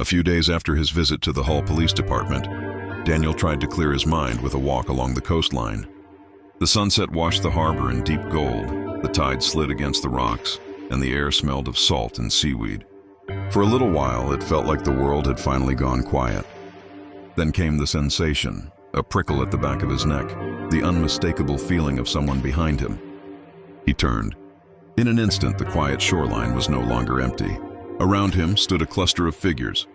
A few days after his visit to the Hull Police Department, Daniel tried to clear his mind with a walk along the coastline. The sunset washed the harbor in deep gold, the tide slid against the rocks, and the air smelled of salt and seaweed. For a little while, it felt like the world had finally gone quiet. Then came the sensation, a prickle at the back of his neck, the unmistakable feeling of someone behind him. He turned. In an instant, the quiet shoreline was no longer empty. Around him stood a cluster of figures: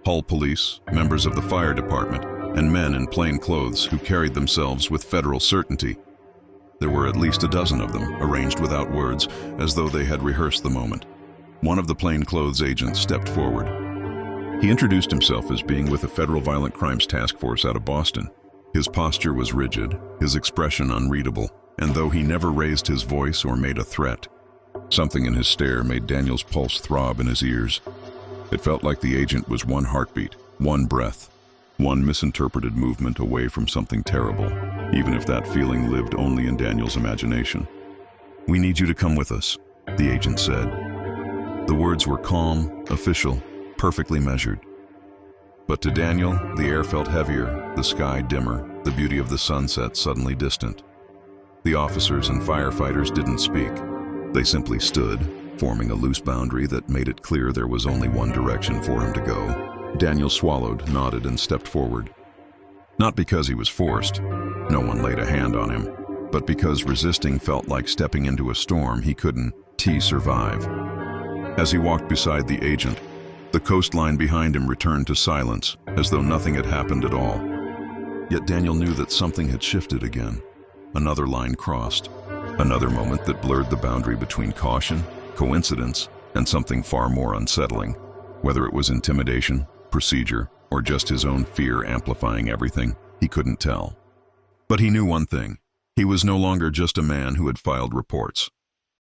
Hull police, members of the fire department, and men in plain clothes who carried themselves with federal certainty. There were at least a dozen of them, arranged without words, as though they had rehearsed the moment. One of the plainclothes agents stepped forward. He introduced himself as being with the Federal Violent Crimes Task Force out of Boston. His posture was rigid, his expression unreadable, and though he never raised his voice or made a threat, something in his stare made Daniel's pulse throb in his ears. It felt like the agent was one heartbeat, one breath, one misinterpreted movement away from something terrible, even if that feeling lived only in Daniel's imagination. "We need you to come with us," the agent said. The words were calm, official, perfectly measured. But to Daniel, the air felt heavier, the sky dimmer, the beauty of the sunset suddenly distant. The officers and firefighters didn't speak. They simply stood, forming a loose boundary that made it clear there was only one direction for him to go. Daniel swallowed, nodded, and stepped forward. Not because he was forced, no one laid a hand on him, but because resisting felt like stepping into a storm he couldn't survive. As he walked beside the agent, the coastline behind him returned to silence, as though nothing had happened at all. Yet Daniel knew that something had shifted again. Another line crossed. Another moment that blurred the boundary between caution, coincidence, and something far more unsettling. Whether it was intimidation, procedure, or just his own fear amplifying everything, he couldn't tell. But he knew one thing. He was no longer just a man who had filed reports.